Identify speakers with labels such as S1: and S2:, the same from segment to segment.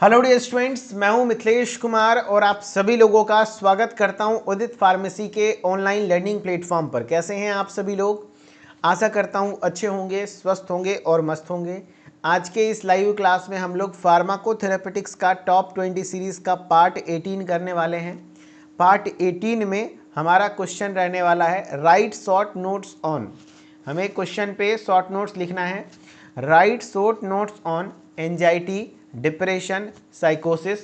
S1: Hello dear students, मैं हूं मिथिलेश कुमार और आप सभी लोगों का स्वागत करता हूं उदित फार्मेसी के ऑनलाइन लर्निंग प्लेटफॉर्म पर। कैसे हैं आप सभी लोग? आशा करता हूं अच्छे होंगे, स्वस्थ होंगे और मस्त होंगे। आज के इस लाइव क्लास में हम लोग फार्माकोथेरेपेटिक्स का टॉप 20 सीरीज़ का पार्ट 18 करने वाले हैं। पार्ट 18 में हमारा क्वेश्चन रहने वाला है राइट शॉर्ट नोट्स ऑन। हमें क्वेश्चन पे शॉर्ट नोट्स लिखना है। Right short notes on anxiety, depression, साइकोसिस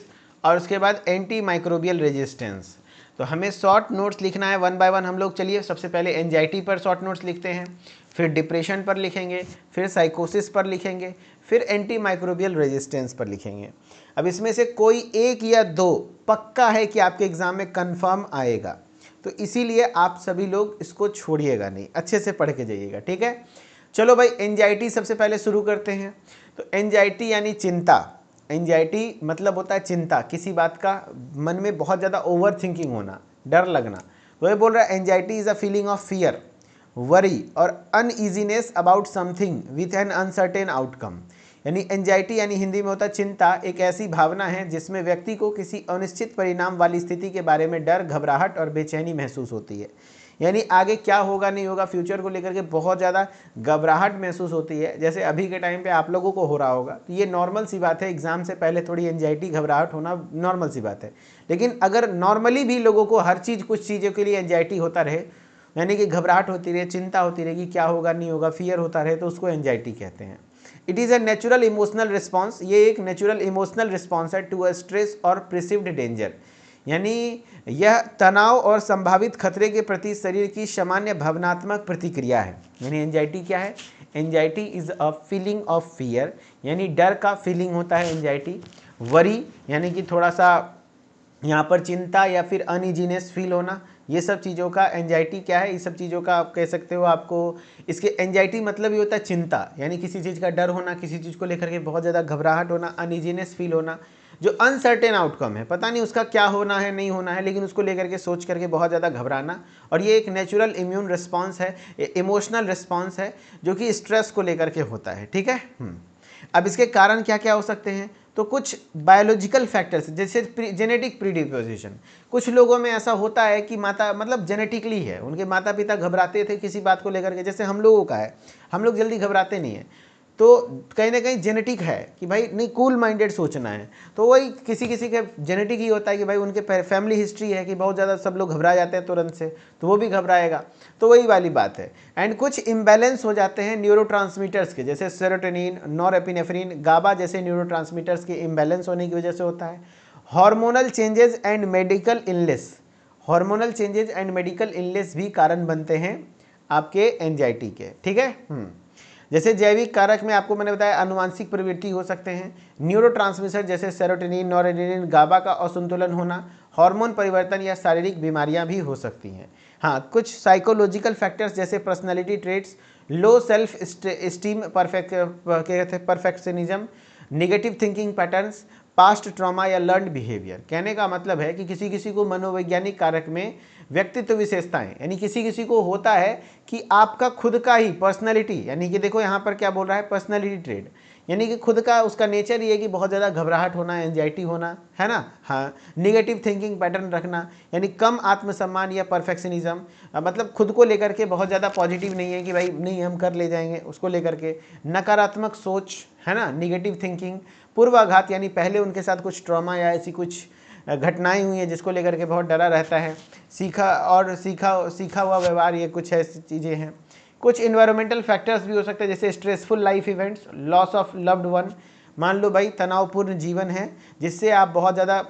S1: और उसके बाद एंटी माइक्रोबियल रेजिस्टेंस। तो हमें शॉर्ट नोट्स लिखना है वन बाय वन। हम लोग चलिए सबसे पहले एंजाइटी पर शॉर्ट नोट्स लिखते हैं, फिर डिप्रेशन पर लिखेंगे, फिर साइकोसिस पर लिखेंगे, फिर एंटी माइक्रोबियल रेजिस्टेंस पर लिखेंगे। अब इसमें से कोई एक या दो पक्का है कि आपके एग्जाम में कंफर्म आएगा, तो इसीलिए आप सभी लोग इसको छोड़िएगा नहीं, अच्छे से पढ़ के जाइएगा, ठीक है। चलो भाई, एंजाइटी सबसे पहले शुरू करते हैं। तो एंजाइटी यानी चिंता। एंजाइटी मतलब होता है चिंता, किसी बात का मन में बहुत ज़्यादा ओवर थिंकिंग होना, डर लगना। तो ये बोल रहा है anxiety is a feeling of fear, worry और uneasiness about something with an uncertain outcome. यानी एंजाइटी यानी हिंदी में होता है चिंता, एक ऐसी भावना है जिसमें व्यक्ति को किसी अनिश्चित परिणाम वाली स्थिति के बारे में डर, घबराहट और बेचैनी महसूस होती है। यानी आगे क्या होगा नहीं होगा, फ्यूचर को लेकर के बहुत ज़्यादा घबराहट महसूस होती है, जैसे अभी के टाइम पे आप लोगों को हो रहा होगा। तो ये नॉर्मल सी बात है, एग्जाम से पहले थोड़ी एंजाइटी, घबराहट होना नॉर्मल सी बात है। लेकिन अगर नॉर्मली भी लोगों को हर चीज़, कुछ चीज़ों के लिए एंजाइटी होता रहे, यानी कि घबराहट होती रहे, चिंता होती रहेगी क्या होगा नहीं होगा, फियर होता रहे, तो उसको एंजाइटी कहते हैं। It is a natural emotional response, ये एक नेचुरल इमोशनल रिस्पॉन्स है टू अ स्ट्रेस और प्रिसीव्ड डेंजर। यानी यह तनाव और संभावित खतरे के प्रति शरीर की सामान्य भावनात्मक प्रतिक्रिया है। यानी एंजाइटी क्या है? Anxiety is a feeling of fear, यानी डर का फीलिंग होता है एंजाइटी। वरी यानी कि थोड़ा सा यहाँ पर चिंता या फिर अनइजीनेस फील होना, ये सब चीज़ों का एंजाइटी क्या है, इस सब चीज़ों का आप कह सकते हो। आपको इसके एंजाइटी मतलब ये होता है चिंता, यानी किसी चीज़ का डर होना, किसी चीज़ को लेकर के बहुत ज़्यादा घबराहट होना, अनइजीनेस फील होना, जो अनसर्टेन आउटकम है, पता नहीं उसका क्या होना है नहीं होना है, लेकिन उसको लेकर के सोच करके बहुत ज़्यादा घबराना। और ये एक नेचुरल इम्यून रिस्पॉन्स है, इमोशनल रिस्पॉन्स है, जो कि स्ट्रेस को लेकर के होता है, ठीक है। अब इसके कारण क्या क्या हो सकते हैं? तो कुछ बायोलॉजिकल फैक्टर्स जैसे जेनेटिक प्रीडिपोजिशन। कुछ लोगों में ऐसा होता है कि माता मतलब जेनेटिकली है, उनके माता पिता घबराते थे किसी बात को लेकर के, जैसे हम लोगों का है, हम लोग जल्दी घबराते नहीं हैं। तो कहीं ना कहीं जेनेटिक है कि भाई नहीं, कूल माइंडेड सोचना है। तो वही किसी किसी के जेनेटिक ही होता है कि भाई उनके फैमिली हिस्ट्री है कि बहुत ज़्यादा सब लोग घबरा जाते हैं तुरंत से, तो वो भी घबराएगा। तो वही वाली बात है। एंड कुछ इम्बैलेंस हो जाते हैं न्यूरोट्रांसमीटर्स के, जैसे सेरोटोनिन, नॉरएपिनेफ्रिन, गाबा जैसे न्यूरोट्रांसमीटर्स के इम्बैलेंस होने की वजह से होता है। Hormonal changes and medical illness, hormonal changes and medical illness भी कारण बनते हैं आपके एंजाइटी के, ठीक है। जैसे जैविक कारक में आपको मैंने बताया आनुवांशिक प्रवृत्ति हो सकते हैं, न्यूरोट्रांसमीटर जैसे सेरोटोनिन, नॉरएड्रेनालिन, गाबा का असंतुलन होना, हार्मोन परिवर्तन या शारीरिक बीमारियां भी हो सकती हैं। हाँ, कुछ साइकोलॉजिकल फैक्टर्स जैसे personality traits, low self esteem, perfectionism, negative thinking patterns, past trauma या लर्न बिहेवियर। कहने का मतलब है कि किसी किसी को मनोवैज्ञानिक कारक में व्यक्तित्व विशेषताएं, यानी किसी किसी को होता है कि आपका खुद का ही पर्सनैलिटी, यानी कि देखो यहाँ पर क्या बोल रहा है, पर्सनैलिटी ट्रेड, यानी कि खुद का उसका नेचर ये है कि बहुत ज़्यादा घबराहट होना, एंजाइटी होना, है ना। हाँ, निगेटिव थिंकिंग पैटर्न रखना, यानी कम आत्मसम्मान या परफेक्शनिज्म, मतलब खुद को लेकर के बहुत ज़्यादा पॉजिटिव नहीं है कि भाई नहीं हम कर ले जाएंगे, उसको लेकर के नकारात्मक सोच, है ना, निगेटिव थिंकिंग, पूर्वाघात, यानी पहले उनके साथ कुछ ट्रॉमा या ऐसी कुछ घटनाएं हुई हैं जिसको लेकर के बहुत डरा रहता है, सीखा हुआ व्यवहार, ये कुछ ऐसी चीज़ें हैं। कुछ इन्वायरमेंटल फैक्टर्स भी हो सकते हैं जैसे stressful life events, loss of loved one. मान लो भाई तनावपूर्ण जीवन है जिससे आप बहुत ज़्यादा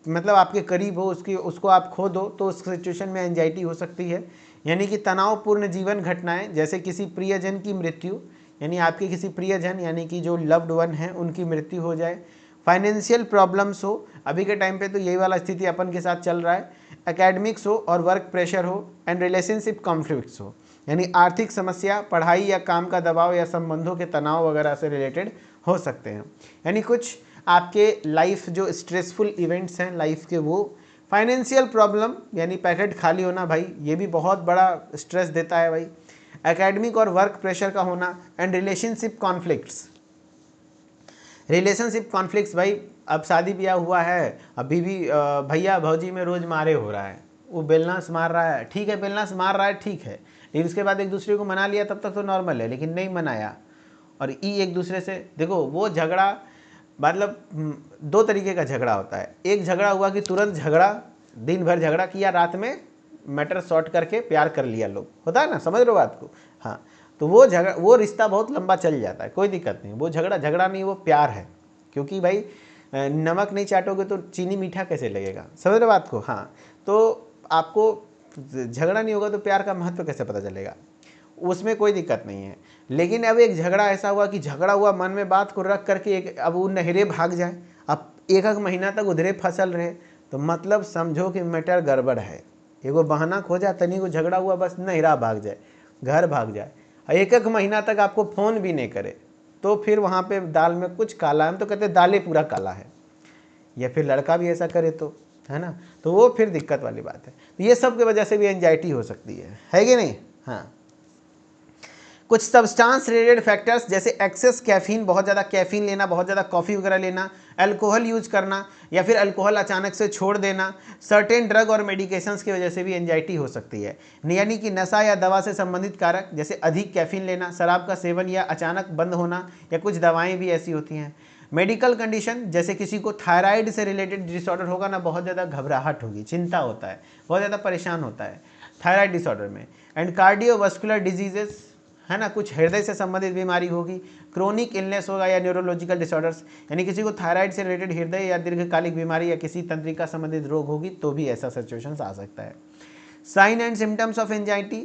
S1: मतलब आपके करीब हो, उसको आप खो दो, तो उस सिचुएशन में एंजाइटी हो सकती है। यानी कि तनावपूर्ण जीवन घटनाएं जैसे किसी प्रियजन की मृत्यु, यानी आपके किसी प्रियजन यानी कि जो लव्ड वन है उनकी मृत्यु हो जाए। फाइनेंशियल प्रॉब्लम्स हो, अभी के टाइम पे तो यही वाला स्थिति अपन के साथ चल रहा है। एकेडमिक्स हो और वर्क प्रेशर हो, एंड रिलेशनशिप कॉन्फ्लिक्ट्स हो, यानी आर्थिक समस्या, पढ़ाई या काम का दबाव या संबंधों के तनाव वगैरह से रिलेटेड हो सकते हैं। यानी कुछ आपके लाइफ जो स्ट्रेसफुल इवेंट्स हैं लाइफ के, वो फाइनेंशियल प्रॉब्लम यानी पैकेट खाली होना, भाई ये भी बहुत बड़ा स्ट्रेस देता है भाई। एकेडमिक और वर्क प्रेशर का होना, and relationship conflicts, relationship conflicts, भाई अब शादी ब्याह हुआ है, अभी भी भैया भौजी में रोज मारे हो रहा है, वो बेलना से मार रहा है, ठीक है बेलना से मार रहा है ठीक है, लेकिन उसके बाद एक दूसरे को मना लिया तब तक तो नॉर्मल है, लेकिन नहीं मनाया और एक दूसरे से देखो वो झगड़ा, मतलब दो तरीके का झगड़ा होता है। एक झगड़ा हुआ कि तुरंत झगड़ा, दिन भर झगड़ा किया, रात में मैटर सॉर्ट करके प्यार कर लिया, लोग होता है ना, समझ रहे हो बात को। हाँ, तो वो झगड़ा, वो रिश्ता बहुत लंबा चल जाता है, कोई दिक्कत नहीं, वो झगड़ा नहीं, वो प्यार है, क्योंकि भाई नमक नहीं चाटोगे तो चीनी मीठा कैसे लगेगा, समझ रहे बात को। हाँ, तो आपको झगड़ा नहीं होगा तो प्यार का महत्व कैसे पता चलेगा, उसमें कोई दिक्कत नहीं है। लेकिन अब एक झगड़ा ऐसा हुआ कि झगड़ा हुआ, मन में बात को रख करके एक, अब वो नहरे भाग जाए, अब एक महीना तक उधरे फसल रहे, तो मतलब समझो कि मैटर गड़बड़ है। एगो बहाना खोजा, तनी को झगड़ा हुआ, बस नहरा भाग जाए, घर भाग जाए, एक महीना तक आपको फ़ोन भी नहीं करे, तो फिर वहाँ पे दाल में कुछ काला है, हम तो कहते दालें पूरा काला है। या फिर लड़का भी ऐसा करे तो, है ना, तो वो फिर दिक्कत वाली बात है। तो ये सब की वजह से भी एंजाइटी हो सकती है कि नहीं। हाँ, कुछ सब्सटेंस रिलेटेड फैक्टर्स जैसे एक्सेस कैफीन, बहुत ज़्यादा कैफीन लेना, बहुत ज़्यादा कॉफ़ी वगैरह लेना, अल्कोहल यूज करना, या फिर अल्कोहल अचानक से छोड़ देना, सर्टेन ड्रग और मेडिकेशंस की वजह से भी एंजाइटी हो सकती है। यानी कि नशा या दवा से संबंधित कारक जैसे अधिक कैफीन लेना, शराब का सेवन या अचानक बंद होना, या कुछ दवाएँ भी ऐसी होती हैं। मेडिकल कंडीशन जैसे किसी को थायराइड से रिलेटेड डिसऑर्डर होगा ना, बहुत ज़्यादा घबराहट होगी, चिंता होता है, बहुत ज़्यादा परेशान होता है थायराइड डिसऑर्डर में। एंड कार्डियोवास्कुलर डिजीजेस, है ना, कुछ हृदय से संबंधित बीमारी होगी, क्रोनिक इलनेस होगा या न्यूरोलॉजिकल डिसऑर्डर्स, यानी किसी को थायराइड से रिलेटेड हृदय या दीर्घकालिक बीमारी या किसी तंत्रिका संबंधित रोग होगी तो भी ऐसा सिचुएशन आ सकता है। Sign and symptoms of anxiety,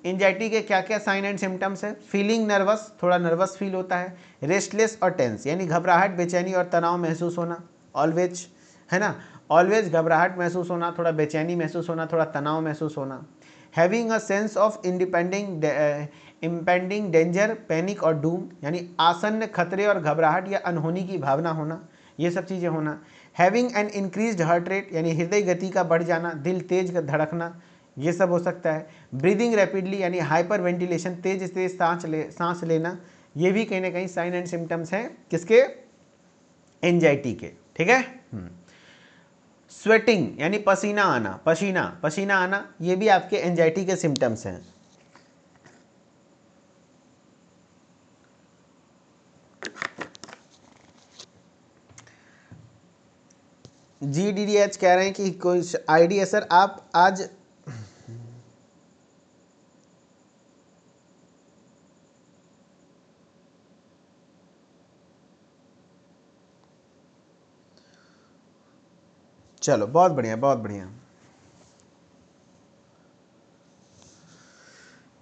S1: anxiety के क्या क्या साइन एंड सिम्टम्स है। फीलिंग नर्वस, थोड़ा नर्वस फील होता है। रेस्टलेस और टेंस, यानी घबराहट, बेचैनी और तनाव महसूस होना। ऑलवेज, है ना, ऑलवेज घबराहट महसूस होना, थोड़ा बेचैनी महसूस होना, थोड़ा तनाव महसूस होना। Having a sense of impending danger, panic और डूम, यानी आसन्न खतरे और घबराहट या अनहोनी की भावना होना, ये सब चीज़ें होना। Having an increased heart rate, यानी हृदय गति का बढ़ जाना, दिल तेज धड़कना, ये सब हो सकता है। ब्रीदिंग रैपिडली, यानी हाइपर वेंटिलेशन, तेज तेज सांस लेना, ये भी कहीं ना कहीं साइन एंड सिम्टम्स हैं किसके, एंजाइटी के, ठीक है। स्वेटिंग, यानी पसीना आना, पसीना आना, ये भी आपके एंजाइटी के सिम्टम्स हैं। GDDH कह रहे हैं कि कोई आईडी सर आप आज चलो बहुत बढ़िया बहुत बढ़िया,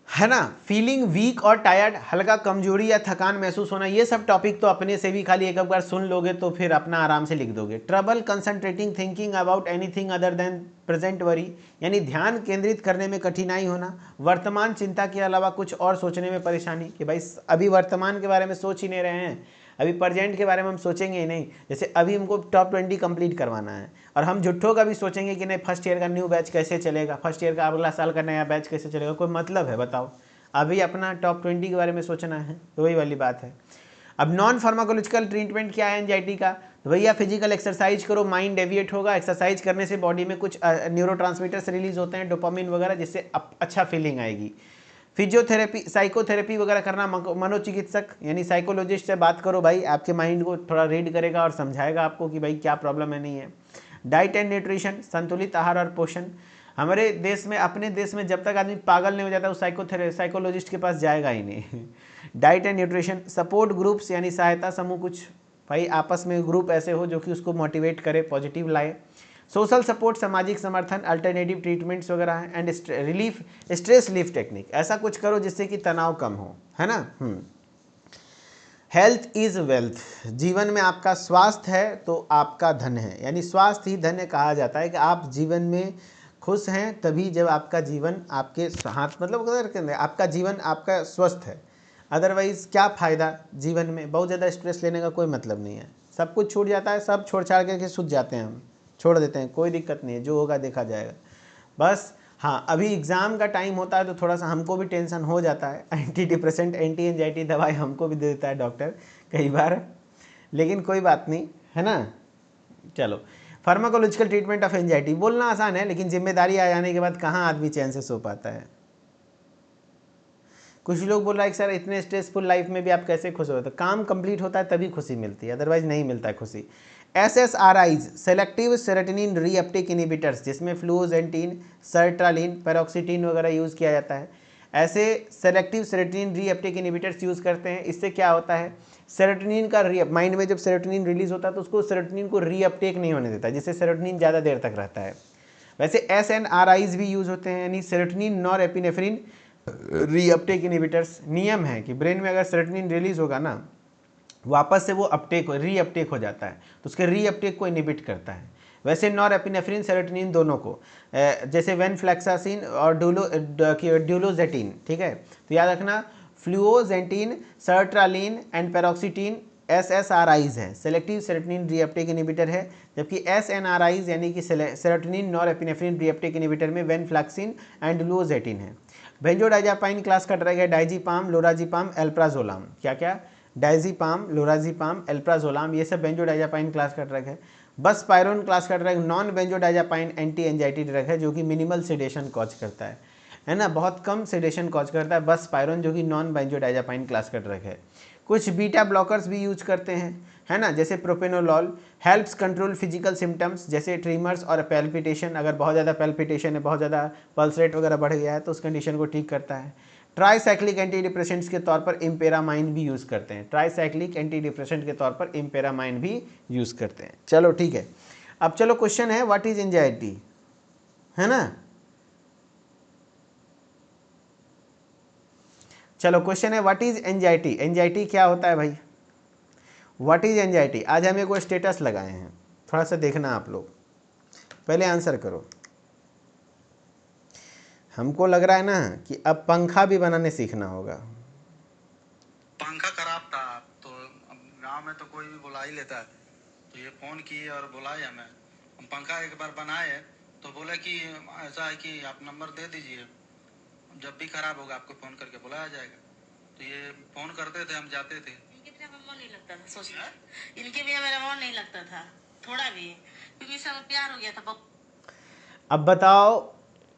S1: है ना। फीलिंग वीक और टायर्ड, हल्का कमजोरी या थकान महसूस होना, ये सब टॉपिक तो अपने से भी खाली एक बार सुन लोगे तो फिर अपना आराम से लिख दोगे। Trouble concentrating thinking about anything other than present worry, यानी ध्यान केंद्रित करने में कठिनाई होना। वर्तमान चिंता के अलावा कुछ और सोचने में परेशानी, कि भाई अभी वर्तमान के बारे में सोच ही नहीं रहे हैं, अभी प्रेजेंट के बारे में हम सोचेंगे ही नहीं। जैसे अभी हमको टॉप 20 कंप्लीट करवाना है और हम झुट्ठों का भी सोचेंगे कि नहीं फर्स्ट ईयर का न्यू बैच कैसे चलेगा, फर्स्ट ईयर का अगला साल का नया बैच कैसे चलेगा, कोई मतलब है बताओ। अभी अपना टॉप 20 के बारे में सोचना है, तो वही वाली बात है। अब नॉन फार्माकोलॉजिकल ट्रीटमेंट क्या है एंजाइटी का, तो भैया फिजिकल एक्सरसाइज करो, माइंड डेविएट होगा। एक्सरसाइज करने से बॉडी में कुछ न्यूरोट्रांसमीटर्स रिलीज होते हैं, डोपामिन वगैरह, जिससे अच्छा फीलिंग आएगी। फिजियोथेरेपी, साइकोथेरेपी वगैरह करना, मनोचिकित्सक यानी साइकोलॉजिस्ट से बात करो, भाई आपके माइंड को थोड़ा रीड करेगा और समझाएगा आपको कि भाई क्या प्रॉब्लम है, नहीं है। डाइट एंड न्यूट्रिशन, संतुलित आहार और पोषण। हमारे देश में, अपने देश में जब तक आदमी पागल नहीं हो जाता वो साइकोलॉजिस्ट के पास जाएगा ही नहीं। Diet and nutrition, support groups यानी सहायता समूह, कुछ भाई आपस में ग्रुप ऐसे हो जो कि उसको मोटिवेट करे, पॉजिटिव लाए। सोशल सपोर्ट, सामाजिक समर्थन, अल्टरनेटिव ट्रीटमेंट्स वगैरह हैं। And relief, stress relief technique, ऐसा कुछ करो जिससे कि तनाव कम हो, है ना। हेल्थ इज वेल्थ, जीवन में आपका स्वास्थ्य है तो आपका धन है, यानी स्वास्थ्य ही धन कहा जाता है कि आप जीवन में खुश हैं तभी जब आपका जीवन आपके हाथ, मतलब आपका जीवन आपका स्वस्थ है। अदरवाइज क्या फ़ायदा जीवन में, बहुत ज़्यादा स्ट्रेस लेने का कोई मतलब नहीं है। सब कुछ छूट जाता है, सब छोड़ छाड़ करके सूझ जाते हैं, हम छोड़ देते हैं, कोई दिक्कत नहीं है, जो होगा देखा जाएगा बस। हाँ, अभी एग्ज़ाम का टाइम होता है तो थोड़ा सा हमको भी टेंशन हो जाता है। एंटी डिप्रेसेंट, एंटी एंजाइटी दवाई हमको भी दे देता है डॉक्टर कई बार, लेकिन कोई बात नहीं, है ना। चलो, फार्माकोलॉजिकल ट्रीटमेंट ऑफ एंजाइटी बोलना आसान है, लेकिन जिम्मेदारी आ जाने के बाद कहाँ आदमी चैन से सो पाता है। कुछ लोग बोल रहा है कि सर इतने स्ट्रेसफुल लाइफ में भी आप कैसे खुश हो, तो काम कंप्लीट होता है तभी खुशी मिलती है, अदरवाइज नहीं मिलता है खुशी। SSRIs selective serotonin reuptake inhibitors, जिसमें फ्लुओजेंटिन, सर्ट्रालिन, पेरोक्सिटिन वगैरह यूज़ किया जाता है। ऐसे selective serotonin reuptake inhibitors use करते हैं। इससे क्या होता है, सेरोटोनिन का माइंड में जब सेरोटोनिन रिलीज होता है तो उसको सेरोटोनिन को रीअपटेक नहीं होने देता, जिससे सेरोटोनिन ज़्यादा देर तक रहता है। वैसे SNRIs भी यूज़ होते हैं, यानी सेरोटोनिन नॉरएपिनेफ्रिन रीअपटेक इनहिबिटर्स। नियम है कि ब्रेन में अगर सेरोटोनिन रिलीज होगा ना, वापस से वो अपटेक रीअपटेक हो जाता है, तो उसके रीअपटेक को इनहिबिट करता है। वैसे नॉरएपिनेफ्रिन सेरोटोनिन दोनों को, जैसे वेनफ्लैक्सासिन और ड्यूलोजेटिन, ठीक है। तो याद रखना, फ्लुओजेंटिन, सर्ट्रालिन एंड पेरोक्सिटिन SSRIs है, सेलेक्टिव सेरोटोनिन रीअपटेक इनहिबिटर है। जबकि SNRIs यानी कि सेरोटोनिन नॉरएपिनेफ्रिन रीअपटेक इनहिबिटर में वेनफ्लैक्सिन एंड ड्यूलोजेटिन है। बेंजोडाइजापाइन क्लास का ड्रग है डाइजीपाम, लोराजीपाम, एल्प्राजोलाम। क्या क्या, डाइजीपाम, लोराजीपाम, एल्प्राजोलाम, ये सब बेंजोडाइजापाइन क्लास का ड्रग है। बसपायरोन क्लास का drug non बेंजोडाइजापाइन anti anxiety drug है, जो कि मिनिमल सेडेशन कॉज करता है ना, बहुत कम सेडेशन कॉज करता है बसपायरोन, जो कि नॉन बेंजोडाइजापाइन क्लास का ड्रग है। कुछ बीटा ब्लॉकर्स भी यूज करते हैं, है ना, जैसे propranolol helps control physical symptoms जैसे ट्रीमर्स और पैल्पिटेशन। अगर बहुत ज़्यादा पैल्पिटेशन है, बहुत ज़्यादा पल्स रेट वगैरह बढ़ गया है, तो उस कंडीशन को ठीक करता है। ट्राईसाइक्लिक एंटी डिप्रेशेंट्स के तौर पर इम्पेरामाइन भी यूज़ करते हैं, ट्राईसाइक्लिक एंटी डिप्रेशेंट के तौर पर इम्पेरामाइन भी यूज़ करते हैं। चलो ठीक है, अब चलो क्वेश्चन है व्हाट इज एंजाइटी, है ना। चलो क्वेश्चन है व्हाट इज एंजाइटी, एंजाइटी क्या होता है भाई, व्हाट इज एंजाइटी। आज हमें कोई स्टेटस लगाए हैं, थोड़ा सा देखना आप लोग, पहले आंसर करो। हमको लग रहा है ना कि अब पंखा भी बनाने सीखना होगा।
S2: पंखा खराब था तो गांव में तो कोई भी बुला ही लेता है, तो ये फोन किए और बुलाए हमें। हम पंखा एक बार बनाए तो बोले कि ऐसा है कि आप नंबर दे दीजिए, जब भी खराब होगा आपको फोन करके बुलाया जाएगा। तो ये फोन करते थे, हम जाते थे। इनके बिना मेरा मन नहीं लगता था, सोचना इनके बिना मेरा मन नहीं लगता था थोड़ा भी, क्योंकि सब प्यार हो गया था।
S1: अब बताओ,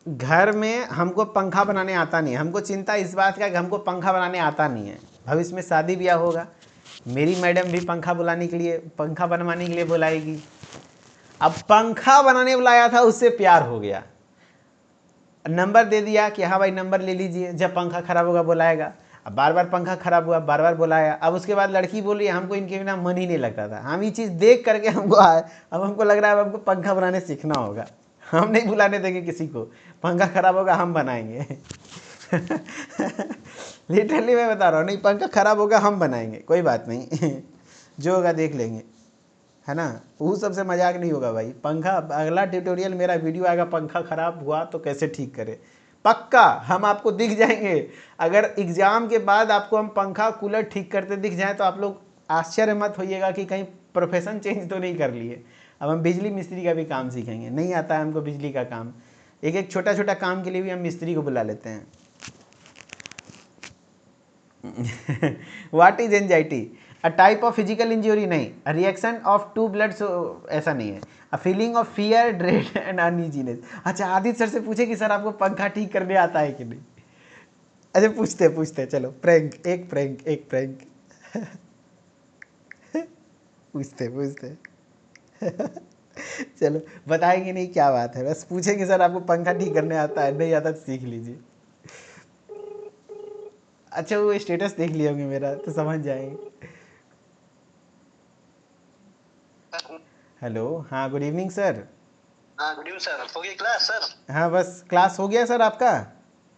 S1: घर में हमको पंखा बनाने आता नहीं है, हमको चिंता इस बात का कि हमको पंखा बनाने आता नहीं है। भविष्य में शादी ब्याह होगा, मेरी मैडम भी पंखा बुलाने के लिए, पंखा बनवाने के लिए बुलाएगी। अब पंखा बनाने बुलाया था, उससे प्यार हो गया, नंबर दे दिया कि हाँ भाई नंबर ले लीजिए, जब पंखा खराब होगा बुलाएगा। अब बार बार पंखा खराब हुआ, बार बार बुलाया। अब उसके बाद लड़की बोली हमको इनके बिना मन ही नहीं लगता था। हम ये चीज़ देख करके हमको आए, अब हमको लग रहा है अब हमको पंखा बनाने सीखना होगा। हम नहीं बुलाने देंगे किसी को, पंखा खराब होगा हम बनाएंगे। लिटरली मैं बता रहा हूँ, नहीं पंखा खराब होगा हम बनाएंगे, कोई बात नहीं। जो होगा देख लेंगे, है ना। वो सबसे मजाक नहीं होगा भाई। पंखा, अगला ट्यूटोरियल मेरा वीडियो आएगा, पंखा खराब हुआ तो कैसे ठीक करें, पक्का हम आपको दिख जाएंगे। अगर एग्जाम के बाद आपको हम पंखा कूलर ठीक करते दिख जाए तो आप लोग आश्चर्य मत होइएगा कि कहीं प्रोफेशन चेंज तो नहीं कर लिए। अब हम बिजली मिस्त्री का भी काम सीखेंगे, नहीं आता है हमको बिजली का काम, एक एक छोटा छोटा काम के लिए भी हम मिस्त्री को बुला लेते हैं। What is anxiety, a type of physical injury, नहीं, a reaction of to blood, ऐसा नहीं है। A feeling of fear, dread and uneasiness. अच्छा, आदित्य सर से पूछे कि सर आपको पंखा ठीक करने आता है कि नहीं। अच्छा पूछते चलो, प्रैंक, एक प्रैंक। पूछते चलो बताएंगे नहीं, क्या बात है, बस पूछेंगे सर आपको पंखा ठीक करने आता है, नहीं आता तो सीख लीजिए। अच्छा वो स्टेटस देख लिया होंगे मेरा तो समझ जाएंगे। हेलो, हाँ गुड इवनिंग सर।
S2: हाँ गुड इवनिंग सर, हो गई क्लास सर?
S1: हाँ बस क्लास हो गया सर आपका।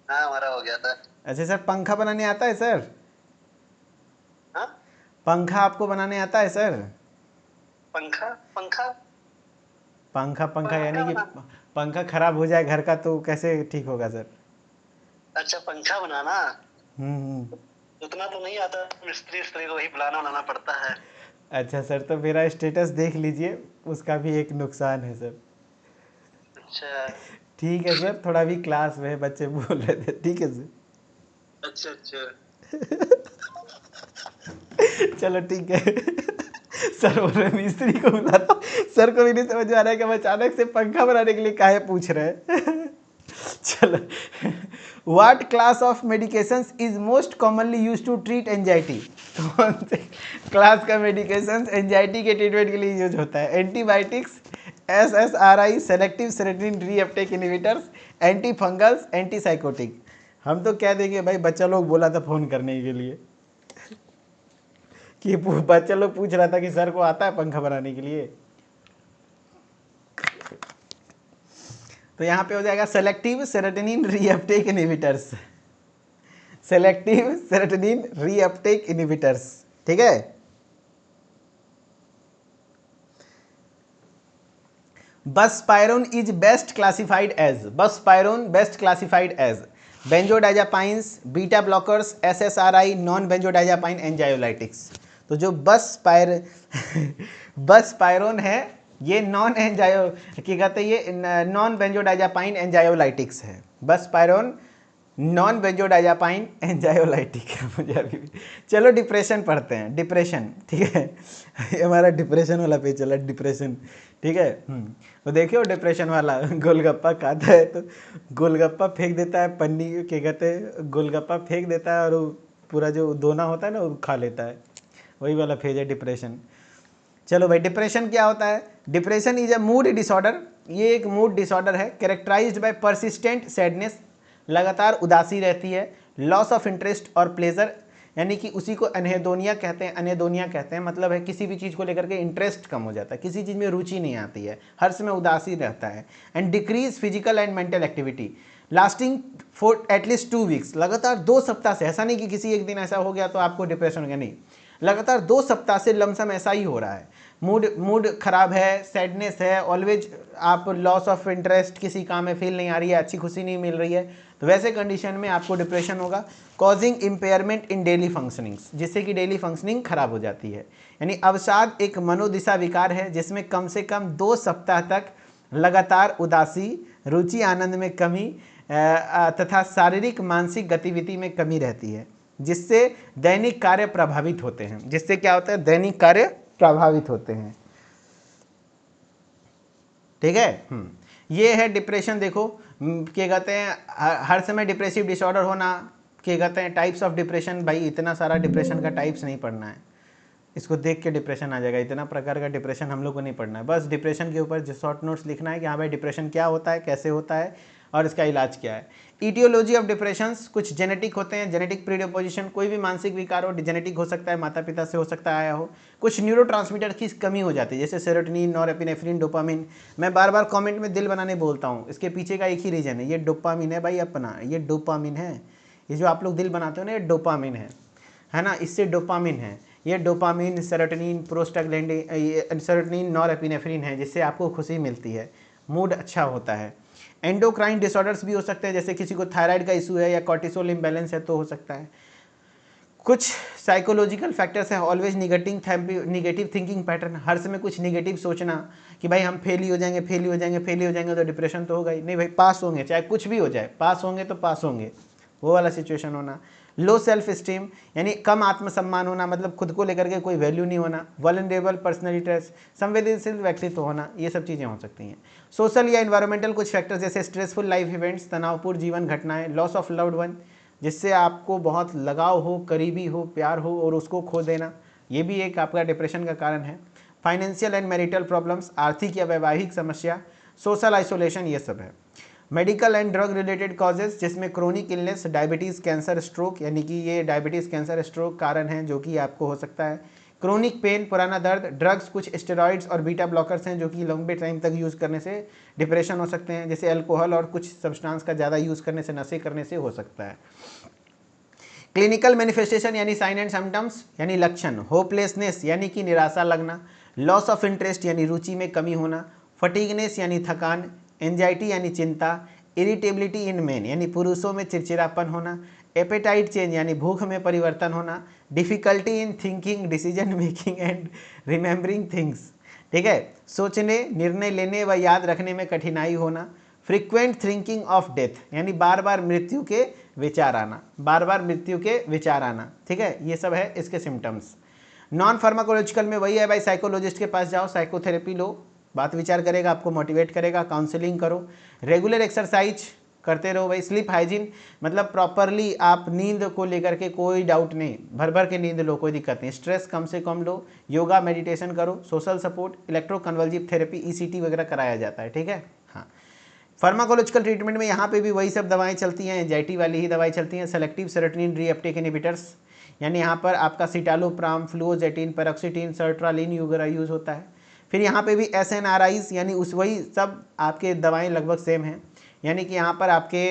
S2: हाँ हमारा हो गया था।
S1: अच्छा सर, पंखा बनाने आता है सर?
S2: हाँ
S1: पंखा आपको बनाने आता है सर?
S2: पंखा पंखा
S1: पंखा पंखा यानी
S2: पंखा
S1: कि
S2: बना,
S1: पंखा खराब हो जाए घर का तो कैसे ठीक होगा सर?
S2: अच्छा पंखा बनाना
S1: हम्म।
S2: उतना तो नहीं आता, मिस्त्री स्त्री को वही बुलाना बनाना पड़ता है।
S1: अच्छा सर, तो मेरा स्टेटस देख लीजिए, उसका भी एक नुकसान है सर।
S2: अच्छा
S1: ठीक है सर, थोड़ा भी क्लास में बच्चे बोल रहे थे, ठीक है सर।
S2: अच्छा अच्छा।
S1: चलो ठीक है। सर बोल रहे मिस्त्री को बुलाता, सर को भी नहीं समझ में आ रहा है कि हम अचानक से पंखा बनाने के लिए काहे पूछ रहे हैं। चलो, what class of medications is most commonly use to treat anxiety? कौन से क्लास का मेडिकेशन एंजाइटी के ट्रीटमेंट के लिए यूज होता है? Antibiotics, SSRI, selective serotonin reuptake inhibitors, anti fungals, antipsychotic. हम तो कह देंगे भाई, बच्चा लोग बोला था फोन करने के लिए कि बच्चा लोग पूछ रहा था कि सर को आता है पंखा बनाने के लिए। तो यहाँ पे हो जाएगा selective serotonin reuptake inhibitors, selective serotonin reuptake inhibitors, ठीक है। Buspirone is best classified as, buspirone best classified as benzodiazepines, beta blockers, SSRI, non benzodiazepine anxiolytics. तो जो बसपायरोन है ये नॉन एंजायो क्या कहते हैं, ये नॉन बेंजोडाइजापाइन एंजायोलाइटिक्स है। बसपायरोन नॉन बेंजोडाइजापाइन एंजायोलाइटिक है। मुझे अभी चलो डिप्रेशन पढ़ते हैं, डिप्रेशन, ठीक है। ये हमारा डिप्रेशन वाला पेज चला, डिप्रेशन, ठीक है। तो देखियो डिप्रेशन वाला, गोलगप्पा खाता है तो गोलगप्पा फेंक देता है, पन्नी क्या कहते हैं, गोलगप्पा फेंक देता है और वो पूरा जो दोना होता है ना वो खा लेता है, वही वाला फेज है डिप्रेशन। चलो भाई, डिप्रेशन क्या होता है? Depression is a mood disorder, ये एक मूड डिसऑर्डर है, कैरेक्टराइज्ड बाय परसिस्टेंट सैडनेस, लगातार उदासी रहती है, लॉस ऑफ इंटरेस्ट और प्लेजर, यानी कि उसी को अनहेदोनिया कहते हैं। अनहेदोनिया कहते हैं मतलब है किसी भी चीज़ को लेकर के इंटरेस्ट कम हो जाता है, किसी चीज़ में रुचि नहीं आती है, हर समय उदासी रहता है। And decrease physical and mental activity lasting for at least 2 weeks, लगातार 2 सप्ताह से, ऐसा नहीं कि किसी एक दिन ऐसा हो गया तो आपको डिप्रेशन हो गया, नहीं, लगातार 2 सप्ताह से लमसम ऐसा ही हो रहा है। मूड खराब है, सैडनेस है, ऑलवेज आप लॉस ऑफ इंटरेस्ट, किसी काम में फील नहीं आ रही है, अच्छी खुशी नहीं मिल रही है, तो वैसे कंडीशन में आपको डिप्रेशन होगा। कॉजिंग इम्पेयरमेंट इन डेली फंक्शनिंग्स, जिससे कि डेली फंक्शनिंग खराब हो जाती है। यानी अवसाद एक मनोदिशा विकार है जिसमें कम से कम 2 सप्ताह तक लगातार उदासी, रुचि आनंद में कमी तथा शारीरिक मानसिक गतिविधि में कमी रहती है, जिससे दैनिक कार्य प्रभावित होते हैं। जिससे क्या होता है? दैनिक कार्य प्रभावित होते हैं, ठीक है। ये है डिप्रेशन। देखो क्या कहते हैं, हर समय डिप्रेसिव डिसऑर्डर होना, क्या कहते हैं टाइप्स ऑफ डिप्रेशन। भाई इतना सारा डिप्रेशन का टाइप्स नहीं पढ़ना है, इसको देख के डिप्रेशन आ जाएगा, इतना प्रकार का डिप्रेशन हम लोग को नहीं पढ़ना है। बस डिप्रेशन के ऊपर जो शॉर्ट नोट्स लिखना है कि हाँ भाई डिप्रेशन क्या होता है, कैसे होता है और इसका इलाज क्या है। ईटियोलॉजी ऑफ डिप्रेशंस, कुछ जेनेटिक होते हैं, जेनेटिक प्रीडिस्पोजिशन, कोई भी मानसिक विकार हो जेनेटिक हो सकता है, माता पिता से हो सकता है आया हो। कुछ न्यूरोट्रांसमीटर की कमी हो जाती है, जैसे सेरोटोनिन, नॉरएपिनेफ्रिन, डोपामिन। मैं बार बार कमेंट में दिल बनाने बोलता हूँ, इसके पीछे का एक ही रीजन है, ये डोपामिन है भाई अपना, ये डोपामिन है। ये जो आप लोग दिल बनाते हो ना, ये डोपामिन है ना, इससे डोपामिन है। ये dopamine, serotonin, prostaglandin, serotonin, norepinephrine है, जिससे आपको खुशी मिलती है, मूड अच्छा होता है। एंडोक्राइन डिसऑर्डर्स भी हो सकते हैं, जैसे किसी को थायराइड का इशू है या कॉर्टिसोल इम्बैलेंस है तो हो सकता है। कुछ साइकोलॉजिकल फैक्टर्स हैं, ऑलवेज निगेटिव थिंकिंग पैटर्न, हर समय कुछ निगेटिव सोचना कि भाई हम फेल ही हो जाएंगे, फेल ही हो जाएंगे, फेल ही हो जाएंगे, तो डिप्रेशन तो होगा ही नहीं भाई, पास होंगे, चाहे कुछ भी हो जाए, पास होंगे तो पास होंगे, वो वाला सिचुएशन होना। लो सेल्फ स्टीम, यानी कम आत्मसम्मान होना, मतलब खुद को लेकर के कोई वैल्यू नहीं होना। वल्नरेबल पर्सनैलिटी, संवेदनशील व्यक्तित्व होना, ये सब चीज़ें हो सकती हैं। सोशल या इन्वायरमेंटल कुछ फैक्टर्स जैसे स्ट्रेसफुल लाइफ इवेंट्स, तनावपूर्ण जीवन घटनाएं, लॉस ऑफ लव्ड वन, जिससे आपको बहुत लगाव हो, करीबी हो, प्यार हो और उसको खो देना, ये भी एक आपका डिप्रेशन का कारण है। फाइनेंशियल एंड मैरिटल प्रॉब्लम्स, आर्थिक या वैवाहिक समस्या, सोशल आइसोलेशन, ये सब है। Medical and drug related causes, जिसमें chronic illness, diabetes, cancer, stroke, यानी कि ये डायबिटीज़, कैंसर, स्ट्रोक कारण हैं जो कि आपको हो सकता है। क्रोनिक पेन, पुराना दर्द, ड्रग्स, कुछ स्टेरॉइड्स और बीटा ब्लॉकर्स हैं जो कि लंबे टाइम तक यूज़ करने से डिप्रेशन हो सकते हैं, जैसे अल्कोहल और कुछ सब्सटेंस का ज़्यादा यूज़ करने से, नशे करने से हो सकता है। क्लिनिकल मैनिफेस्टेशन यानी साइन एंड सिम्टम्स, यानी लक्षण, होपलेसनेस यानी कि निराशा लगना, लॉस ऑफ इंटरेस्ट यानी रुचि में कमी होना, फटीगनेस यानी थकान, एंजाइटी यानी चिंता, इरिटेबिलिटी इन मेन यानी पुरुषों में चिड़चिड़ापन होना, एपेटाइट चेंज यानी भूख में परिवर्तन होना, difficulty in thinking, decision making and remembering things, ठीक है, सोचने, निर्णय लेने व याद रखने में कठिनाई होना, फ्रीक्वेंट थिंकिंग ऑफ डेथ यानी बार बार मृत्यु के विचार आना, बार बार मृत्यु के विचार आना, ठीक है, ये सब है इसके सिम्टम्स। नॉन फार्माकोलॉजिकल में वही है भाई, साइकोलॉजिस्ट के पास जाओ, साइकोथेरेपी लो, बात विचार करेगा, आपको मोटिवेट करेगा, काउंसलिंग करो, रेगुलर एक्सरसाइज करते रहो भाई, स्लीप हाइजीन मतलब प्रॉपरली आप नींद को लेकर के कोई डाउट नहीं, भर भर के नींद लो, कोई दिक्कत नहीं, स्ट्रेस कम से कम लो, योगा मेडिटेशन करो, social support, electroconvulsive therapy ECT वगैरह कराया जाता है, ठीक है। हाँ, फार्माकोलॉजिकल ट्रीटमेंट में यहाँ पे भी वही सब दवाएं चलती हैं, एंजाइटी वाली ही दवाई चलती हैं, सेलेक्टिव सेरोटोनिन रीअपटेक इनहिबिटर्स, यानी यहाँ पर आपका सिटालोप्राम, फ्लुओजेटिन, पैरोक्सिटिन, सर्ट्रालिन वगैरह यूज़ होता है। फिर यहाँ पे भी SNRIs यानी उस वही सब आपके दवाएं लगभग सेम हैं, यानी कि यहाँ पर आपके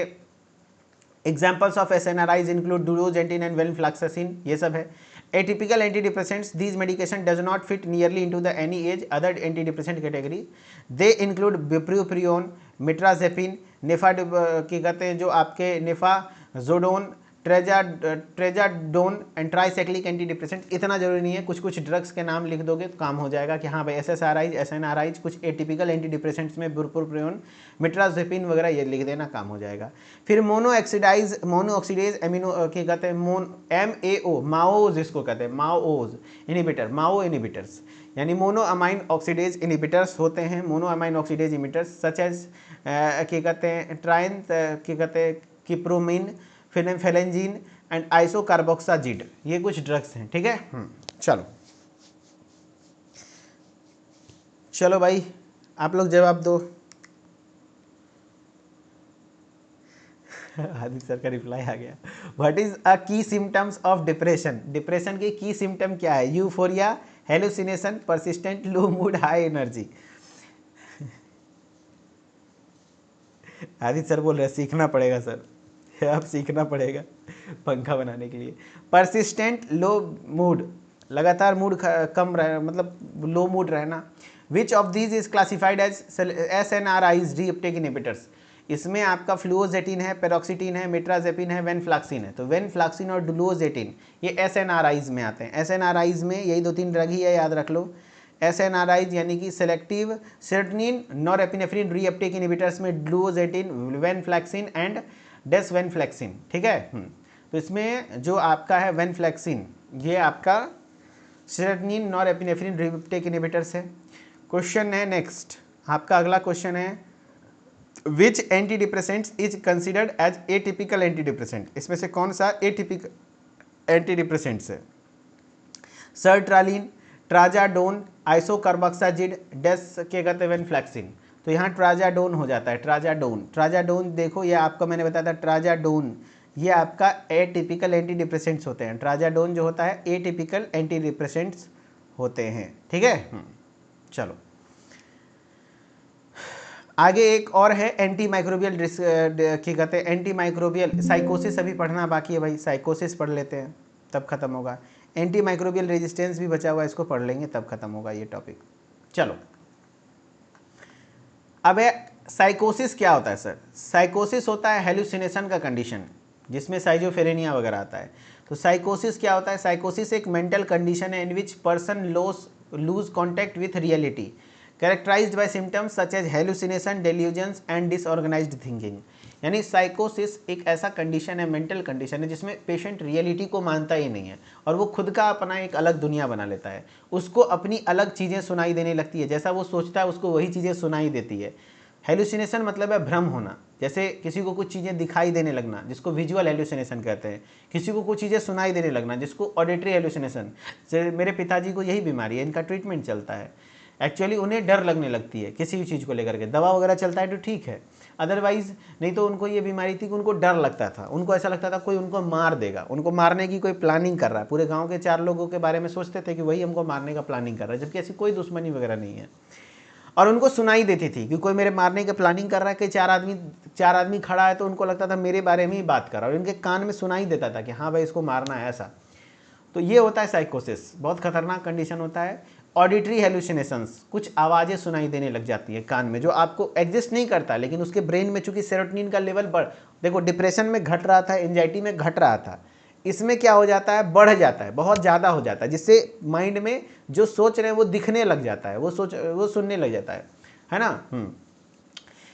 S1: examples of SNRIs include duloxetine and venlafaxine, ये सब है। Atypical antidepressants, these medication does not fit nearly into the any as other antidepressant category, they include bupropion, mirtazapine, नेफा क्या कहते हैं जो आपके nefazodone, trazodone and tricyclic antidepressant. इतना जरूरी नहीं है, कुछ कुछ ड्रग्स के नाम लिख दोगे तो काम हो जाएगा कि हाँ भाई SSRIs, SNRIs, कुछ एटिपिकल एंटीडिप्रेसेंट्स में बुप्रोपियोन, मिट्राजेपिन वगैरह ये लिख देना, काम हो जाएगा। फिर मोनोऑक्सीडेज एमिनो क्या कहते हैं MAO, माओज जिसको कहते हैं, माओज इनिबिटर, माओ इनिबिटर्स यानी मोनो अमाइन ऑक्सीडेज इनिबिटर्स होते हैं, monoamine oxidase inhibitors such as क्या कहते हैं ट्राइन क्या कहते हैं किप्रोमिन, फेलेंजीन एंड आइसोकार्बोक्साजिड, ये कुछ ड्रग्स हैं, ठीक है। चलो चलो भाई आप लोग जवाब दो। आदित्य सर का रिप्लाई आ गया। व्हाट इज अ की सिम्टम्स ऑफ डिप्रेशन, डिप्रेशन के की सिम्टम क्या है? Euphoria, hallucination, persistent low mood, high energy. Aditya sir बोल रहे सीखना पड़ेगा सर, अब सीखना पड़ेगा पंखा बनाने के लिए। परसिस्टेंट लो मूड, लगातार मूड कम रह मतलब लो मूड रहना। Which of these is classified as SNRIs reuptake inhibitors, इसमें आपका फ्लुओजेटिन है, पेरोक्सिटिन है, मिट्राजेपिन है, वेनफ्लैक्सिन है। तो वेनफ्लैक्सिन और डुलोजेटिन ये SNRIs में आते हैं। SNRIs में यही 2-3 ड्रग ही है, याद रख लो। SNRIs यानी कि selective serotonin norepinephrine reuptake inhibitors में डुलोजेटिन, वेनफ्लैक्सिन एंड डेसवेनफ्लैक्सिन, ठीक है। तो इसमें जो आपका है वेनफ्लैक्सिन, ये आपका सेरोटोनिन नॉरएपिनेफ्रिन रीअपटेक इनहिबिटर्स है। क्वेश्चन है नेक्स्ट, आपका अगला क्वेश्चन है which antidepressants is considered as atypical antidepressant, इसमें से कौन सा एटिपिकल एंटी डिप्रेसेंट्स है? सर्ट्रालिन, ट्राजाडोन, आइसोकार्बोक्साजिड, डेस क्या कहते हैं वेनफ्लैक्सिन। तो यहाँ ट्राजाडोन हो जाता है, ट्राजाडोन देखो ये आपका मैंने बताया था, ट्राजाडोन ये आपका एटिपिकल एंटी डिप्रेसेंट्स होते हैं। ट्राजाडोन जो होता है एटिपिकल एंटी डिप्रेसेंट्स होते हैं, ठीक है। चलो आगे एक और है एंटी माइक्रोबियल क्या कहते हैं एंटी माइक्रोबियल साइकोसिस, अभी पढ़ना बाकी है भाई, साइकोसिस पढ़ लेते हैं तब खत्म होगा। एंटी माइक्रोबियल रेजिस्टेंस भी बचा हुआ है, इसको पढ़ लेंगे तब खत्म होगा ये टॉपिक। चलो अब साइकोसिस क्या होता है सर? साइकोसिस होता है हेलुसिनेशन का कंडीशन जिसमें साइजोफ्रेनिया वगैरह आता है। तो साइकोसिस क्या होता है? साइकोसिस एक मेंटल कंडीशन है in which person lose contact with reality, characterised by symptoms such as hallucination, delusions and disorganised thinking. यानी साइकोसिस एक ऐसा कंडीशन है, मेंटल कंडीशन है जिसमें पेशेंट रियलिटी को मानता ही नहीं है और वो खुद का अपना एक अलग दुनिया बना लेता है, उसको अपनी अलग चीज़ें सुनाई देने लगती है, जैसा वो सोचता है उसको वही चीज़ें सुनाई देती है। हेलुसिनेशन मतलब है भ्रम होना, जैसे किसी को कुछ चीज़ें दिखाई देने लगना जिसको विजुअल हेलुसिनेशन कहते हैं, किसी को कुछ चीज़ें सुनाई देने लगना जिसको ऑडिटरी हेलुसिनेशन। मेरे पिताजी को यही बीमारी है, इनका ट्रीटमेंट चलता है। एक्चुअली उन्हें डर लगने लगती है किसी भी चीज़ को लेकर के, दवा वगैरह चलता है तो ठीक है, अदरवाइज नहीं तो उनको ये बीमारी थी कि उनको डर लगता था, उनको ऐसा लगता था कोई उनको मार देगा, उनको मारने की कोई प्लानिंग कर रहा है। पूरे गांव के 4 लोगों के बारे में सोचते थे कि वही हमको मारने का प्लानिंग कर रहा है, जबकि ऐसी कोई दुश्मनी वगैरह नहीं है। और उनको सुनाई देती थी कि कोई मेरे मारने की प्लानिंग कर रहा है, कि 4 आदमी खड़ा है तो उनको लगता था मेरे बारे में ही बात कर रहा है, और इनके कान में सुनाई देता था कि हाँ भाई इसको मारना है ऐसा। तो ये होता है साइकोसिस, बहुत खतरनाक कंडीशन होता है। ऑडिटरी हेलुसिनेशंस, कुछ आवाज़ें सुनाई देने लग जाती है कान में जो आपको एग्जिस्ट नहीं करता, लेकिन उसके ब्रेन में चूंकि सेरोटोनिन का लेवल देखो डिप्रेशन में घट रहा था, एंजाइटी में घट रहा था, इसमें क्या हो जाता है, बढ़ जाता है, बहुत ज़्यादा हो जाता है, जिससे माइंड में जो सोच रहे हैं वो दिखने लग जाता है, वो सुनने लग जाता है ना।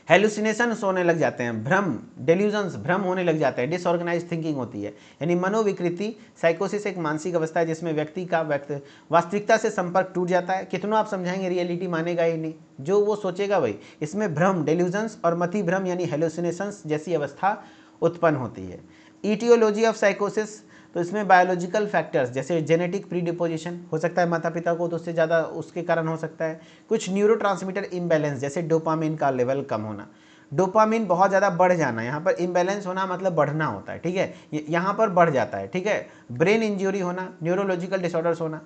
S1: हेलुसिनेशंस होने लग जाते हैं, भ्रम, डेल्यूजन्स, भ्रम होने लग जाते हैं, डिसऑर्गेनाइज थिंकिंग होती है। यानी मनोविकृति, साइकोसिस एक मानसिक अवस्था है जिसमें व्यक्ति का वास्तविकता से संपर्क टूट जाता है। कितना आप समझाएंगे रियलिटी मानेगा ही नहीं, जो वो सोचेगा वही। इसमें भ्रम, डेल्यूजन्स और मति भ्रम यानी हेलुसिनेशंस जैसी अवस्था उत्पन्न होती है। ईटियोलॉजी ऑफ साइकोसिस, तो इसमें बायोलॉजिकल फैक्टर्स जैसे जेनेटिक प्रीडिपोजिशन हो सकता है, माता पिता को तो उससे ज़्यादा उसके कारण हो सकता है। कुछ न्यूरोट्रांसमीटर इम्बैलेंस जैसे डोपामिन का लेवल कम होना, डोपामिन बहुत ज़्यादा बढ़ जाना, यहाँ पर इम्बैलेंस होना मतलब बढ़ना होता है, ठीक है, यहाँ पर बढ़ जाता है, ठीक है। ब्रेन इंजरी होना, न्यूरोलॉजिकल डिसऑर्डर्स होना,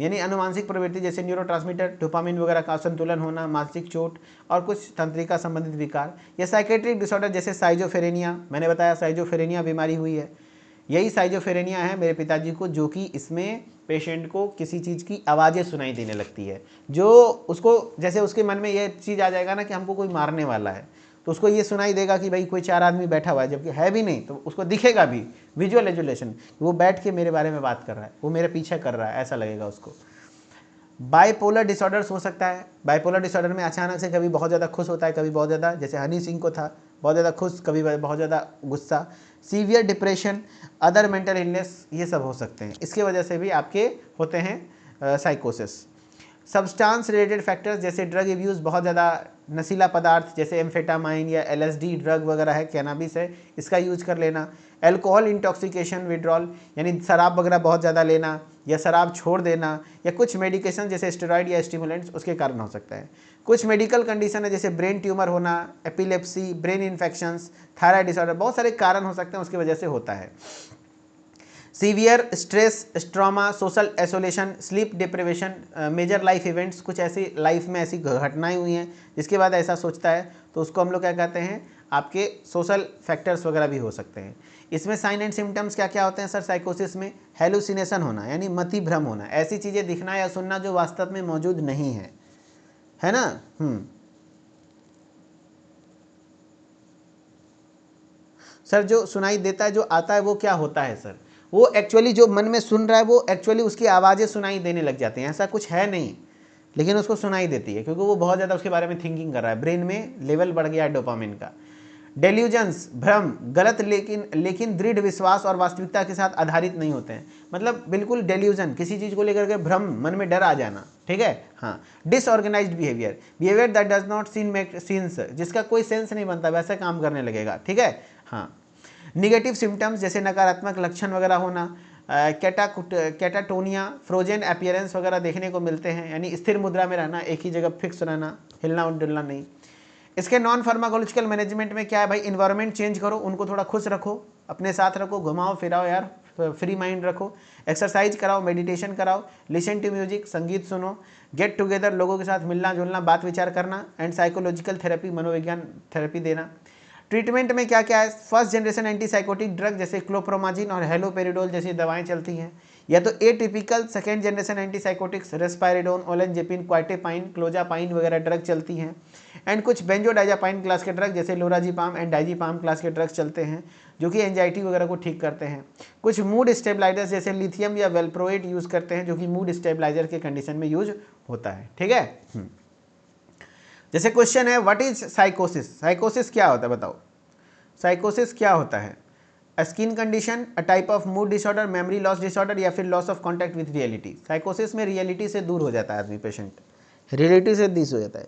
S1: यानी अनुवांशिक प्रवृत्ति जैसे न्यूरोट्रांसमीटर डोपामिन वगैरह का असंतुलन होना, मानसिक चोट और कुछ तंत्रिका संबंधित विकार, या साइकेट्रिक डिसऑर्डर जैसे साइजोफ्रेनिया, मैंने बताया साइजोफ्रेनिया बीमारी हुई है, यही साइजोफ्रेनिया है मेरे पिताजी को, जो कि इसमें पेशेंट को किसी चीज़ की आवाज़ें सुनाई देने लगती है, जो उसको जैसे उसके मन में ये चीज़ आ जाएगा ना कि हमको कोई मारने वाला है, तो उसको ये सुनाई देगा कि भाई कोई 4 आदमी बैठा हुआ है, जबकि है भी नहीं, तो उसको दिखेगा भी, विजुअल एजुलेशन, वो बैठ के मेरे बारे में बात कर रहा है, वो मेरे पीछे कर रहा है, ऐसा लगेगा उसको। बाइपोलर डिसऑर्डर्स हो सकता है, बाइपोलर डिसऑर्डर में अचानक से कभी बहुत ज़्यादा खुश होता है, कभी बहुत ज़्यादा, जैसे हनी सिंह को था, बहुत ज़्यादा खुश, कभी बहुत ज़्यादा गुस्सा। Severe depression, other mental illness, ये सब हो सकते हैं, इसके वजह से भी आपके होते हैं साइकोसिस। सब्सटेंस रिलेटेड फैक्टर्स जैसे ड्रग अब्यूज़, बहुत ज़्यादा नशीला पदार्थ जैसे एम्फेटामाइन या LSD ड्रग वगैरह है, कैनाबिस है, इसका यूज कर लेना। अल्कोहल इंटॉक्सिकेशन विड्रॉल, यानी शराब वगैरह बहुत ज़्यादा लेना या शराब छोड़ देना, या कुछ मेडिकेशन जैसे स्टेरॉइड या स्टिमुलेंट्स उसके कारण हो सकता है। कुछ मेडिकल कंडीशन है जैसे ब्रेन ट्यूमर होना, epilepsy, brain infections, thyroid disorder, बहुत सारे कारण हो सकते हैं, उसकी वजह से होता है। Severe stress, trauma, social isolation, sleep deprivation, major life events, कुछ ऐसी लाइफ में ऐसी घटनाएं हुई हैं जिसके बाद ऐसा सोचता है, तो उसको हम लोग क्या कहते हैं, आपके सोशल फैक्टर्स वगैरह भी हो सकते हैं। इसमें साइन एंड सिम्टम्स क्या क्या होते हैं सर साइकोसिस में? हेलुसिनेशन होना यानी मति भ्रम होना, ऐसी चीज़ें दिखना या सुनना जो वास्तव में मौजूद नहीं है ना। सर जो सुनाई देता है, जो आता है, वो क्या होता है सर? वो एक्चुअली जो मन में सुन रहा है वो एक्चुअली उसकी आवाज़ें सुनाई देने लग जाती हैं, ऐसा कुछ है नहीं, लेकिन उसको सुनाई देती है क्योंकि वो बहुत ज़्यादा उसके बारे में थिंकिंग कर रहा है, ब्रेन में लेवल बढ़ गया है डोपामिन का। डेल्यूजन्स, भ्रम, गलत लेकिन दृढ़ विश्वास और वास्तविकता के साथ आधारित नहीं होते हैं, मतलब बिल्कुल डेल्यूजन, किसी चीज़ को लेकर के भ्रम, मन में डर आ जाना, ठीक है। हाँ, disorganised behaviour that does not make sense, जिसका कोई सेंस नहीं बनता वैसा काम करने लगेगा, ठीक है। हाँ, निगेटिव सिम्टम्स जैसे नकारात्मक लक्षण वगैरह होना, कैटाटोनिया, फ्रोजन अपीयरेंस वगैरह देखने को मिलते हैं, यानी स्थिर मुद्रा में रहना, एक ही जगह फिक्स रहना, हिलना और डुलना नहीं। इसके नॉन फार्माकोलॉजिकल मैनेजमेंट में क्या है भाई, इन्वायरमेंट चेंज करो, उनको थोड़ा खुश रखो, अपने साथ रखो, घुमाओ फिराओ यार, फ्री माइंड रखो, एक्सरसाइज कराओ, मेडिटेशन कराओ, लिसन टू म्यूजिक, संगीत सुनो, गेट टुगेदर, लोगों के साथ मिलना जुलना, बात विचार करना, एंड साइकोलॉजिकल थेरेपी, मनोविज्ञान थेरेपी देना। ट्रीटमेंट में क्या क्या है? फर्स्ट जनरेशन एंटीसाइकोटिक ड्रग जैसे क्लोप्रोमाजिन और हेलोपेरिडोल जैसी दवाएं चलती हैं, या तो atypical second generation antipsychotics, risperidone, olanzapine, quetiapine, clozapine वगैरह ड्रग चलती हैं। एंड कुछ बेंजोडाइजापाइन क्लास के ड्रग जैसे लोराजीपाम एंड डाइजीपाम क्लास के ड्रग्स चलते हैं जो कि एंजाइटी वगैरह को ठीक करते हैं। कुछ मूड स्टेबलाइजर्स जैसे लिथियम या वेल्प्रोएट यूज़ करते हैं जो कि मूड स्टेबलाइजर के कंडीशन में यूज होता है, ठीक है। जैसे क्वेश्चन है व्हाट इज साइकोसिस, साइकोसिस क्या होता है बताओ? साइकोसिस क्या होता है? Skin condition, a type of mood disorder, memory loss disorder, या फिर loss of contact with reality. साइकोसिस में रियलिटी से दूर हो जाता है आदमी, पेशेंट रियलिटी से दूर हो जाता है।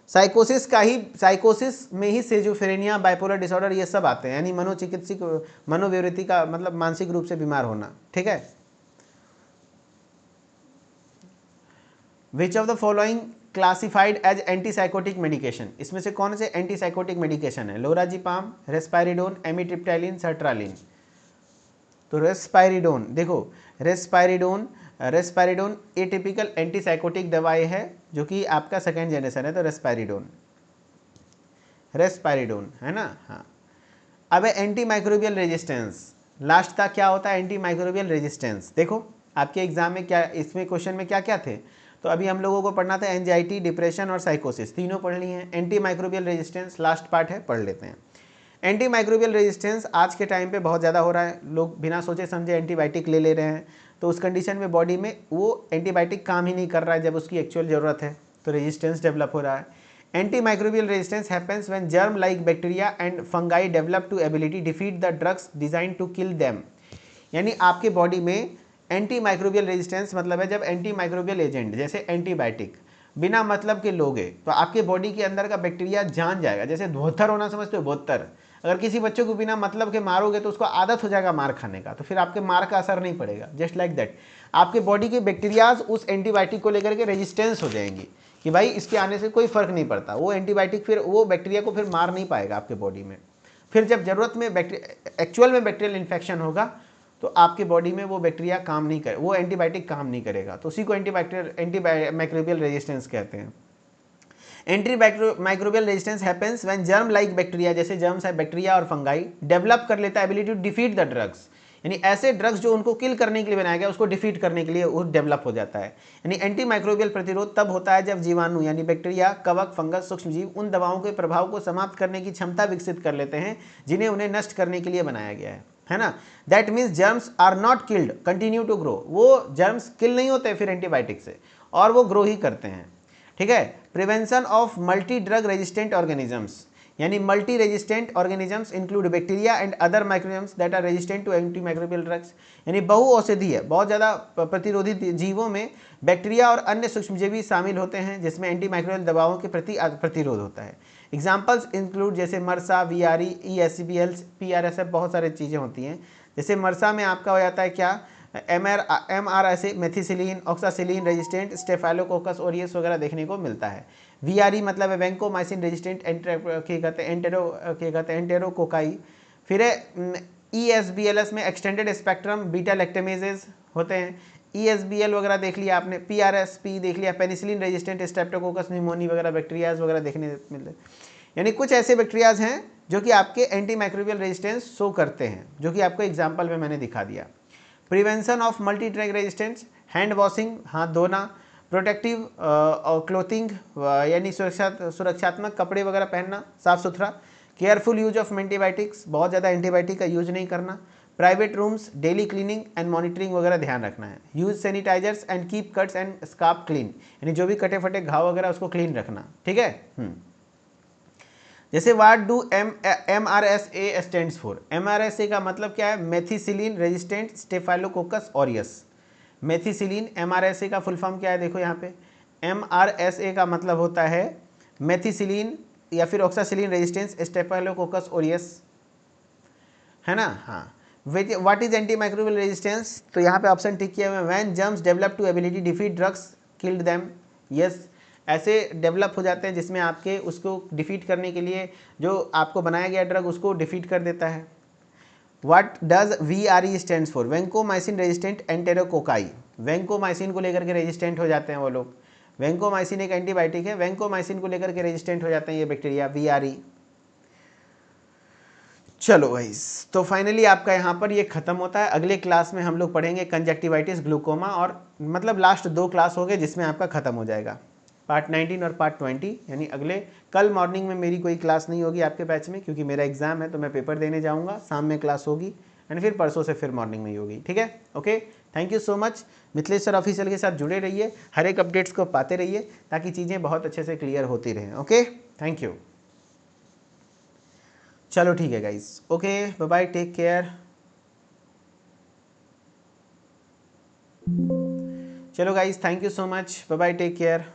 S1: साइकोसिस में ही सिजोफ्रेनिया, बाइपोलर डिसऑर्डर ये सब आते हैं, यानी मनोचिकित्सिक मनोविवृत्ति का मतलब मानसिक रूप से बीमार होना, ठीक है। Which of the following classified as antipsychotic medication, इसमें से कौन से एंटीसाइकोटिक मेडिकेशन है? Lorazepam, risperidone, amitriptyline, sertraline. तो रेस्पायरिडोन, देखो रेस्पायरिडोन एटिपिकल एंटीसाइकोटिक दवाई है जो कि आपका सेकेंड जनरेशन है, तो रेस्पायरिडोन है ना। हाँ, अब एंटी माइक्रोबियल रेजिस्टेंस, लास्ट का क्या होता है? Antimicrobial resistance. देखो आपके एग्जाम में क्या, इसमें क्वेश्चन में क्या क्या थे, तो अभी हम लोगों को पढ़ना था एंजाइटी, डिप्रेशन और साइकोसिस, तीनों पढ़ ली हैं। Antimicrobial resistance last part है, पढ़ लेते हैं। एंटी माइक्रोबियल रेजिस्टेंस आज के टाइम पे बहुत ज़्यादा हो रहा है, लोग बिना सोचे समझे एंटीबायोटिक ले रहे हैं, तो उस कंडीशन में बॉडी में वो एंटीबायोटिक काम ही नहीं कर रहा है जब उसकी एक्चुअल ज़रूरत है, तो रेजिस्टेंस डेवलप हो रहा है। Antimicrobial resistance happens when germ like bacteria and fungi develop to ability defeat the drugs design to kill them. यानी आपके बॉडी में एंटी माइक्रोबियल रेजिस्टेंस मतलब है जब एंटी माइक्रोबियल एजेंट जैसे एंटीबायोटिक बिना मतलब के लोगे तो आपके बॉडी के अंदर का बैक्टीरिया जान जाएगा। जैसे धोत्तर होना समझते हो, बोत्तर, अगर किसी बच्चे को बिना मतलब के मारोगे तो उसको आदत हो जाएगा मार खाने का, तो फिर आपके मार का असर नहीं पड़ेगा। जस्ट लाइक दैट आपके बॉडी के बैक्टीरियाज उस एंटीबायोटिक को लेकर के रेजिस्टेंस हो जाएंगी कि भाई इसके आने से कोई फर्क नहीं पड़ता, वो एंटीबायोटिक फिर वो बैक्टीरिया को फिर मार नहीं पाएगा आपके बॉडी में। फिर जब जरूरत में एक्चुअल में बैक्टीरियल इन्फेक्शन होगा तो आपके बॉडी में वो बैक्टीरिया काम नहीं करे, वो एंटीबायोटिक काम नहीं करेगा, तो उसी को एंटी माइक्रोबियल रेजिस्टेंस कहते हैं। Antimicrobial resistance happens when germ like bacteria, जैसे जर्म्स है बैक्टीरिया और फंगाई, डेवलप कर लेता है ability to defeat the drugs, यानी ऐसे ड्रग्स जो उनको किल करने के लिए बनाया गया उसको डिफीट करने के लिए वो डेवलप हो जाता है। यानी एंटी माइक्रोबियल प्रतिरोध तब होता है जब जीवाणु यानी बैक्टीरिया, कवक, फंगस, सूक्ष्मजीव उन दवाओं के प्रभाव को समाप्त करने की क्षमता विकसित कर लेते हैं जिन्हें उन्हें नष्ट करने के लिए बनाया गया है ना। That means germs are not killed, continue to grow, वो जर्म्स किल नहीं होते फिर एंटीबायोटिक से और वो ग्रो ही करते हैं। ठीक है। Prevention of multi drug resistant organisms, यानी multi resistant organisms include bacteria and other microbiums that are resistant to anti microbial drugs, यानी बहुऔषधीय बहुत ज़्यादा प्रतिरोधी जीवों में बैक्टीरिया और अन्य सूक्ष्मजीवी शामिल होते हैं जिसमें एंटी माइक्रोबियल दवाओं के प्रति प्रतिरोध होता है। एग्जाम्पल्स इंक्लूड जैसे मरसा, VRE, ESBL, PRSF, बहुत सारी चीज़ें होती हैं। जैसे मरसा में आपका हो जाता है क्या, MRSA, methicillin, oxacillin resistant staphylococcus Orius वगैरह देखने को मिलता है। VRE मतलब है वैंकोमाइसिन रेजिस्टेंट एंटेरोकोकाई। फिर ESBLS में एक्सटेंडेड स्पेक्ट्रम बीटा लैक्टेमेजेस होते हैं। ESBL वगैरह देख लिया आपने, PRSP देख लिया, पेनिसिलिन रेजिस्टेंट स्ट्रेप्टोकोकस न्यूमोनी वगैरह बैक्टीरियाज वगैरह देखने मिलते हैं। यानी कुछ ऐसे बैक्टीरियाज हैं जो कि आपके एंटी माइक्रोबियल रेजिस्टेंस शो करते हैं, जो कि आपको एग्जाम्पल में मैंने दिखा दिया। Prevention of multi drug resistance, hand washing, हाथ धोना, प्रोटेक्टिव क्लोथिंग यानी सुरक्षात्मक कपड़े वगैरह पहनना, साफ सुथरा, केयरफुल यूज ऑफ एंटीबायोटिक्स, बहुत ज़्यादा एंटीबायोटिक का यूज नहीं करना, private rooms, daily cleaning and monitoring वगैरह ध्यान रखना है, use sanitizers and keep cuts and scarf clean, यानी जो भी कटे फटे घाव वगैरह उसको क्लीन रखना। ठीक है। जैसे what do MRSA stands for, MRSA का मतलब क्या है, methicillin resistant staphylococcus aureus. Methicillin MRSA का फुल फॉर्म क्या है, देखो यहाँ पे MRSA का मतलब होता है मेथिसिलिन या फिर ऑक्सासिलिन रेजिस्टेंस स्टेफाइलोकोकस ओरियस, है ना। हाँ। What is antimicrobial resistance, तो यहाँ पे ऑप्शन टिक किया हुआ है, when germs develop to ability defeat drugs killed them. Yes, ऐसे डेवलप हो जाते हैं जिसमें आपके उसको डिफीट करने के लिए जो आपको बनाया गया ड्रग उसको डिफीट कर देता है। What does VRE stands for, vancomycin resistant enterococci, vancomycin को लेकर के रेजिस्टेंट हो जाते हैं वो लोग। वैंकोमाइसिन एक एंटीबायोटिक है, वैंकोमाइसिन को लेकर के रेजिस्टेंट हो जाते हैं ये बैक्टीरिया, VRE। चलो गाइस, तो फाइनली आपका यहाँ पर ये खत्म होता है। अगले क्लास में हम लोग पढ़ेंगे कंजक्टिवाइटिस, ग्लूकोमा, और मतलब लास्ट 2 क्लास हो गए जिसमें आपका खत्म हो जाएगा पार्ट 19 और पार्ट 20। यानी अगले कल मॉर्निंग में मेरी कोई क्लास नहीं होगी आपके बैच में, क्योंकि मेरा एग्जाम है तो मैं पेपर देने जाऊँगा, शाम में क्लास होगी एंड फिर परसों से फिर मॉर्निंग में ही होगी। ठीक है, okay, thank you so much. Mithileshwar official के साथ जुड़े रहिए, हर एक अपडेट्स को पाते रहिए ताकि चीज़ें बहुत अच्छे से क्लियर होती रहें। Okay, thank you. चलो ठीक है guys, okay, bye bye, take care. चलो guys, thank you so much, bye bye, take care.